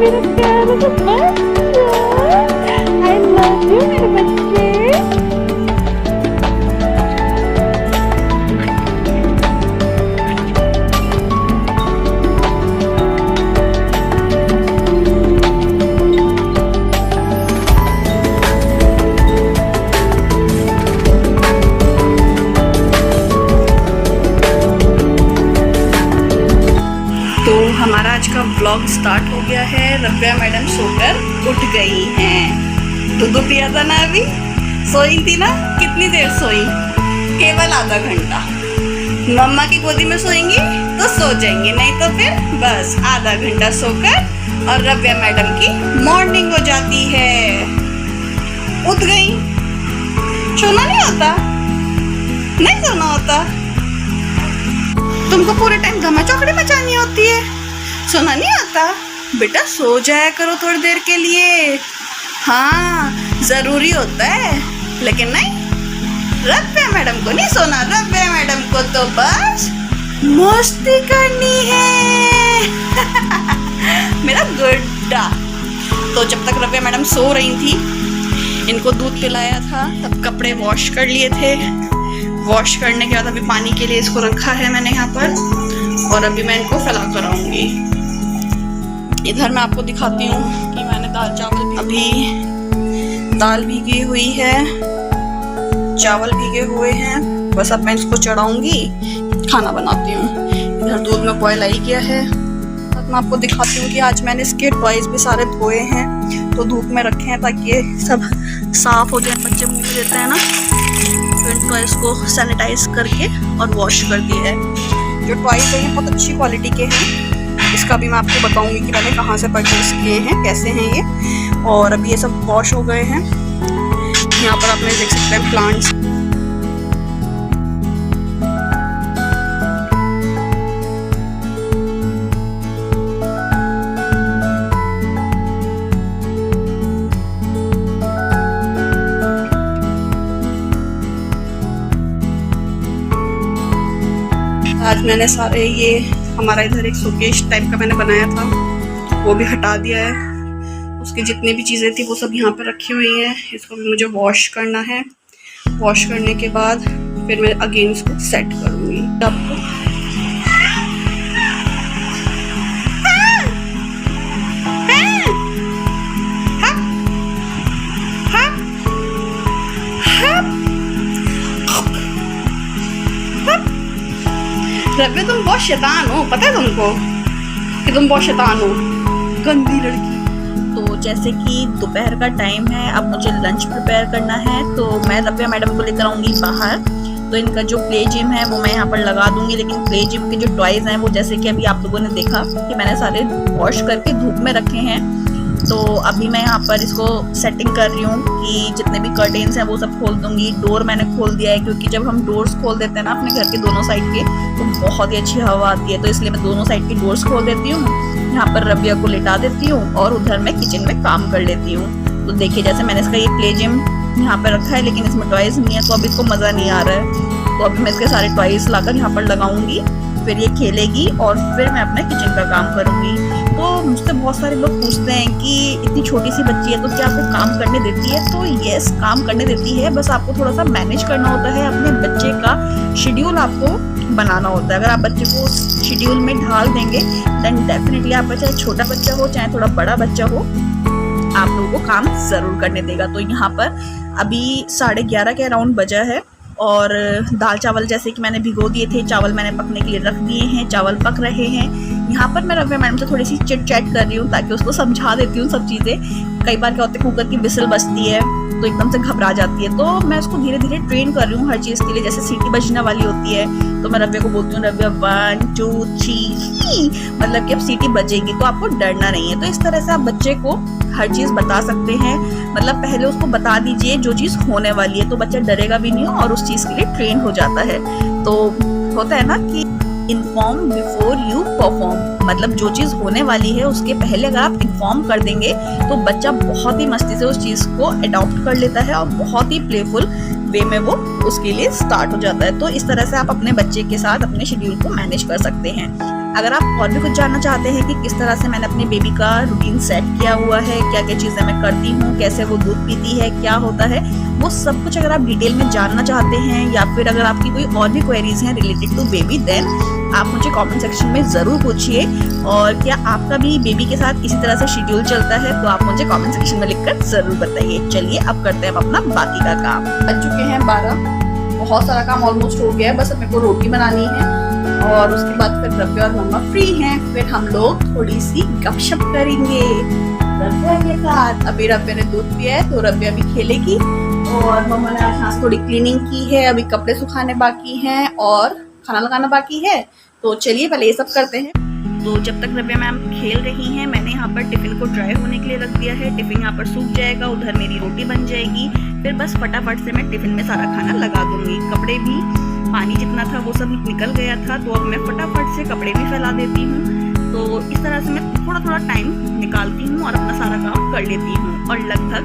मेरे प्यारे से बच्चे, आई लव यू मेरे बच्चे। तो हमारा आज का व्लॉग स्टार्ट हो गया है। रब्या मैडम सोकर उठ गई हैं। दूध पिया था ना, अभी सोई थी ना। कितनी देर सोई? केवल आधा घंटा। मम्मा की गोदी में सोएंगी तो सो जाएंगे, नहीं तो फिर बस आधा घंटा सोकर और रब्या मैडम की मॉर्निंग हो जाती है। उठ गई। सोना नहीं होता, नहीं सोना होता। तुमको पूरे टाइम धमा चौकड़ी मचानी होती है, सोना नहीं आता। बेटा सो जाया करो थोड़ी देर के लिए। हाँ जरूरी होता है, लेकिन नहीं, रब्या मैडम को नहीं सोना। रब्या मैडम को तो बस मस्ती करनी है। मेरा गुड्डा। तो जब तक रब्या मैडम सो रही थी, इनको दूध पिलाया था, तब कपड़े वॉश कर लिए थे। वॉश करने के बाद अभी पानी के लिए इसको रखा है मैंने यहाँ पर, और अभी मैं इनको फैला कर आऊँगी। इधर मैं आपको दिखाती हूँ कि मैंने दाल चावल, अभी दाल भीगी हुई है, चावल भीगे हुए हैं। बस अब मैं इसको चढ़ाऊँगी, खाना बनाती हूँ। इधर दूध में बॉयल आई गया है। अब मैं आपको दिखाती हूँ कि आज मैंने इसके टॉयज भी सारे धोए हैं, तो धूप में रखे हैं ताकि ये सब साफ हो जाए। बच्चे मुँह में देते हैं ना, तो इन टॉयज को सैनिटाइज करके और वॉश कर दिया है। जो टॉयज है ये बहुत अच्छी क्वालिटी के हैं। इसका भी मैं आपको बताऊंगी कि मैंने कहाँ से परचेज किए हैं, कैसे हैं ये। और अभी ये सब वॉश हो गए हैं। यहाँ पर आपने देख सकते हैं प्लांट्स। आज मैंने सारे ये हमारा इधर एक शोकेस टाइप का मैंने बनाया था, वो भी हटा दिया है। उसकी जितनी भी चीज़ें थी वो सब यहाँ पर रखी हुई हैं। इसको भी मुझे वॉश करना है। वॉश करने के बाद फिर मैं अगेन इसको सेट करूँगी। आपको रब्या तुम बहुत शैतान हो, पता है तुमको कि तुम बहुत शैतान हो, गंदी लड़की। तो जैसे कि दोपहर का टाइम है, अब मुझे लंच प्रिपेयर करना है, तो मैं रब्या मैडम को लेकर आऊँगी बाहर। तो इनका जो प्ले जिम है वो मैं यहाँ पर लगा दूंगी, लेकिन प्ले जिम के जो टॉयज हैं वो जैसे कि अभी आप लोगों ने देखा कि मैंने सारे वॉश करके धूप में रखे हैं। तो अभी मैं यहाँ पर इसको सेटिंग कर रही हूँ कि जितने भी कर्टेन्स हैं वो सब खोल दूंगी। डोर मैंने खोल दिया है, क्योंकि जब हम डोर्स खोल देते हैं ना अपने घर के दोनों साइड के, तो बहुत ही अच्छी हवा आती है। तो इसलिए मैं दोनों साइड की डोर्स खोल देती हूँ। यहाँ पर रब्या को लिटा देती हूँ और उधर मैं किचन में काम कर लेती हूँ। तो देखिए जैसे मैंने इसका ये प्ले जिम यहाँ पर रखा है, लेकिन इसमें टॉयज नहीं है, तो अभी इसको मज़ा नहीं आ रहा है। तो अभी मैं इसके सारे टॉयज लाकर यहाँ पर लगाऊंगी, फिर ये खेलेगी और फिर मैं अपने किचन का काम करूँगी। तो मुझसे बहुत सारे लोग पूछते हैं कि इतनी छोटी सी बच्ची है तो क्या आपको काम करने देती है? तो यस, काम करने देती है, बस आपको थोड़ा सा मैनेज करना होता है। अपने बच्चे का शेड्यूल आपको बनाना होता है। अगर आप बच्चे को शेड्यूल में ढाल देंगे देन डेफिनेटली आपका चाहे छोटा बच्चा हो चाहे थोड़ा बड़ा बच्चा हो, आप लोगों को काम ज़रूर करने देगा। तो यहाँ पर अभी 11:30 के अराउंड बजा है, और दाल चावल जैसे कि मैंने भिगो दिए थे, चावल मैंने पकने के लिए रख दिए हैं, चावल पक रहे हैं। यहाँ पर मैं रब्या मैडम से थोड़ी सी चिट चैट कर रही हूँ ताकि उसको समझा देती हूँ सब चीज़ें। कई बार क्या होता है, कुकर की विसल बजती है तो एकदम से घबरा जाती है, तो मैं उसको धीरे धीरे ट्रेन कर रही हूँ हर चीज़ के लिए। जैसे सीटी बजने वाली होती है तो मैं रब्या को बोलती हूँ, रब्या 1 2 3, मतलब कि अब सीटी बजेगी तो आपको डरना नहीं है। तो इस तरह से आप बच्चे को हर चीज़ बता सकते हैं। मतलब पहले उसको बता दीजिए जो चीज़ होने वाली है, तो बच्चा डरेगा भी नहीं और उस चीज़ के लिए ट्रेन हो जाता है। तो होता है ना कि इन्फॉर्म बिफोर यू परफॉर्म, मतलब जो चीज़ होने वाली है उसके पहले अगर आप इन्फॉर्म कर देंगे तो बच्चा बहुत ही मस्ती से उस चीज़ को अडॉप्ट कर लेता है और बहुत ही प्लेफुल वे में वो उसके लिए स्टार्ट हो जाता है। तो इस तरह से आप अपने बच्चे के साथ अपने शेड्यूल को मैनेज कर सकते हैं। अगर आप और भी कुछ जानना चाहते हैं कि किस तरह से मैंने अपने बेबी का रूटीन सेट किया हुआ है, क्या क्या चीज़ें मैं करती हूँ, कैसे वो दूध पीती है, क्या होता है, वो सब कुछ अगर आप डिटेल में जानना चाहते हैं या फिर अगर आपकी कोई और भी क्वेरीज हैं रिलेटेड टू बेबी, देन आप मुझे कमेंट सेक्शन में ज़रूर पूछिए। और क्या आपका भी बेबी के साथ इसी तरह से शेड्यूल चलता है तो आप मुझे कमेंट सेक्शन में लिखकर ज़रूर बताइए। चलिए अब करते हैं अपना बाकी का काम। बज चुके हैं 12, बहुत सारा काम ऑलमोस्ट हो गया है, बस अब मेरे को रोटी बनानी है और उसके बाद फिर रव्या और मम्मा फ्री हैं, फिर हम लोग थोड़ी सी गपशप करेंगे रव्या के साथ। अभी रव्या ने दूध पिया है तो रव्या भी खेलेगी और मम्मा ने आज थोड़ी क्लीनिंग की है, अभी कपड़े सुखाने बाकी हैं और खाना लगाना बाकी है। तो चलिए पहले ये सब करते हैं। तो जब तक रव्या मैम खेल रही हैं मैंने यहाँ पर टिफिन को ड्राई होने के लिए रख दिया है। टिफिन यहाँ पर सूख जाएगा, उधर मेरी रोटी बन जाएगी, फिर बस फटाफट से मैं टिफिन में सारा खाना लगा दूंगी। कपड़े भी, पानी जितना था वो सब निकल गया था तो अब मैं फटाफट से कपड़े भी फैला देती हूँ। तो इस तरह से मैं थोड़ा थोड़ा टाइम निकालती हूँ और अपना सारा काम कर लेती हूँ और लगभग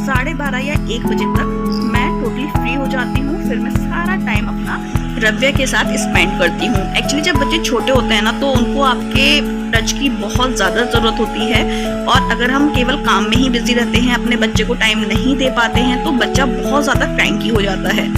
12:30 या 1 बजे तक मैं टोटली फ्री हो जाती हूँ। फिर मैं सारा टाइम अपना रव्या के साथ स्पेंड करती हूँ। एक्चुअली जब बच्चे छोटे होते हैं ना तो उनको आपके टच की बहुत ज़्यादा ज़रूरत होती है और अगर हम केवल काम में ही बिजी रहते हैं, अपने बच्चे को टाइम नहीं दे पाते हैं तो बच्चा बहुत ज़्यादा क्रैंकी हो जाता है।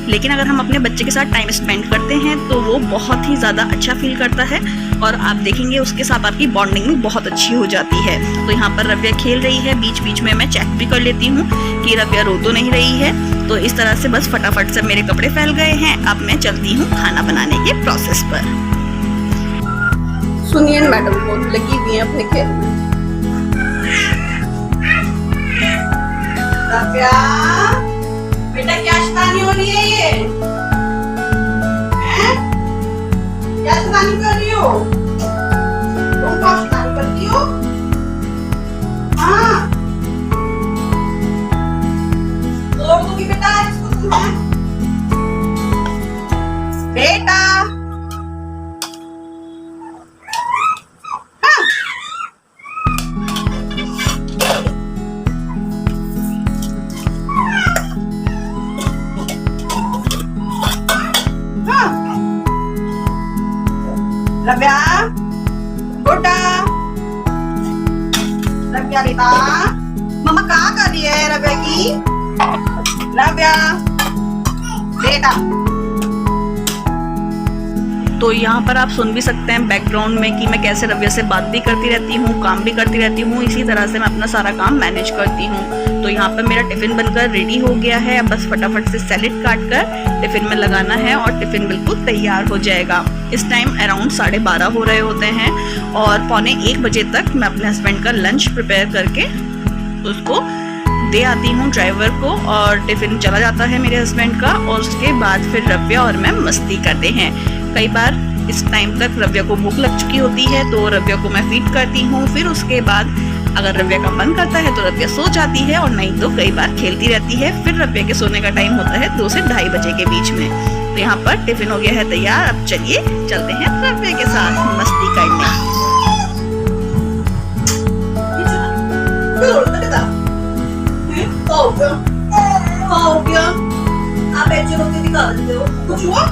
लेकिन अगर हम अपने बच्चे के साथ टाइम स्पेंड करते हैं तो वो बहुत ही ज़्यादा अच्छा फील करता है और आप देखेंगे उसके साथ आपकी बॉन्डिंग भी बहुत अच्छी हो जाती है। तो यहाँ पर रव्या खेल रही है, बीच बीच में मैं चेक भी कर लेती हूँ कि रव्या रो तो नहीं रही है। तो इस तरह से बस फटाफट से मेरे कपड़े फैल गए हैं। अब मैं चलती हूँ खाना बनाने के प्रोसेस पर। सुनिए मैडम को लगी हुई है अपने खेल में। रव्या बेटा क्या शैतानी हो रही है ये? हैं? क्या शैतानी कर रही हो? तुम क्या शैतानी करती हो? हाँ। तोड़ दूंगी बेटा इसको तुम्हें। बेटा। रव्या, बेटा, रव्या बेटा, मम्मा क्या कर रही है रव्या की? रव्या, बेटा। तो यहाँ पर आप सुन भी सकते हैं बैकग्राउंड में कि मैं कैसे रव्या से बात भी करती रहती हूँ, काम भी करती रहती हूँ। इसी तरह से मैं अपना सारा काम मैनेज करती हूँ। तो यहाँ पर मेरा टिफिन बनकर रेडी हो गया है। अब बस फटाफट से सैलेड काट कर टिफिन में लगाना है और टिफिन बिल्कुल तैयार हो जाएगा। इस टाइम अराउंड 12:30 हो रहे होते हैं और 12:45 बजे तक मैं अपने हस्बैंड का लंच प्रिपेयर करके उसको दे आती हूँ ड्राइवर को और टिफिन चला जाता है मेरे हस्बैंड का। और उसके बाद फिर रव्या और मैं मस्ती करते हैं। कई बार इस टाइम तक रव्या को भूख लग चुकी होती है तो रव्या को मैं फीड करती हूँ। फिर उसके बाद अगर रव्या का मन करता है तो रव्या सो जाती है और नहीं तो कई बार खेलती रहती है। फिर रव्या के सोने का टाइम होता है 2 से 2:30 बजे के बीच में। तो यहाँ पर टिफिन हो गया है तैयार। अब चलिए चलते हैं रव्या के साथ मस्ती करने। आप ऐसे रोटी निकाल देते हो, कुछ हुआ?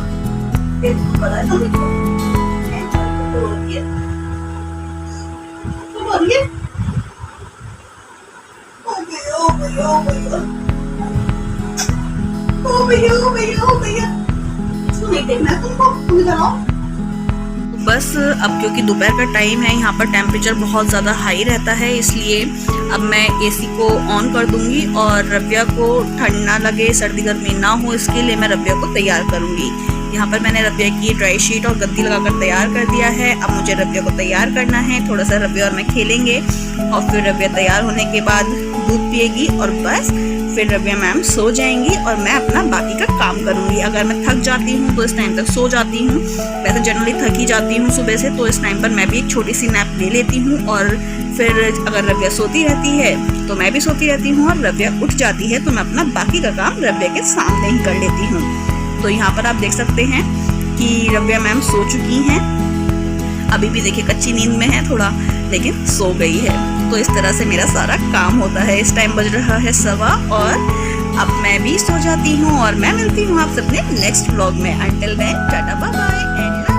पता है तुम्हें? बस अब क्योंकि दोपहर का टाइम है, यहाँ पर टेम्परेचर बहुत ज़्यादा हाई रहता है, इसलिए अब मैं एसी को ऑन कर दूंगी और रव्या को ठंड ना लगे, सर्दी गर्मी ना हो, इसके लिए मैं रव्या को तैयार करूंगी। यहाँ पर मैंने रव्या की ड्राई शीट और गद्दी लगाकर तैयार कर दिया है। अब मुझे रव्या को तैयार करना है। थोड़ा सा रव्या और मैं खेलेंगे और फिर रव्या तैयार होने के बाद दूध पिएगी और बस फिर रव्या मैम सो जाएंगी और मैं अपना बाकी का काम करूँगी। अगर मैं थक जाती हूँ तो इस टाइम तक सो जाती हूँ। वैसे जनरली थक ही जाती हूँ सुबह से, तो इस टाइम पर मैं भी एक छोटी सी नैप ले लेती हूँ और फिर अगर रव्या सोती रहती है तो मैं भी सोती रहती हूँ और रव्या उठ जाती है तो मैं अपना बाकी का काम रव्या के सामने ही कर लेती हूँ। तो यहाँ पर आप देख सकते हैं कि रव्या मैम सो चुकी हैं। अभी भी देखिए कच्ची नींद में है थोड़ा, लेकिन सो गई है। तो इस तरह से मेरा सारा काम होता है। इस टाइम बज रहा है 1:15 और अब मैं भी सो जाती हूँ और मैं मिलती हूँ आप सबने नेक्स्ट व्लॉग में। Until then tata bye bye and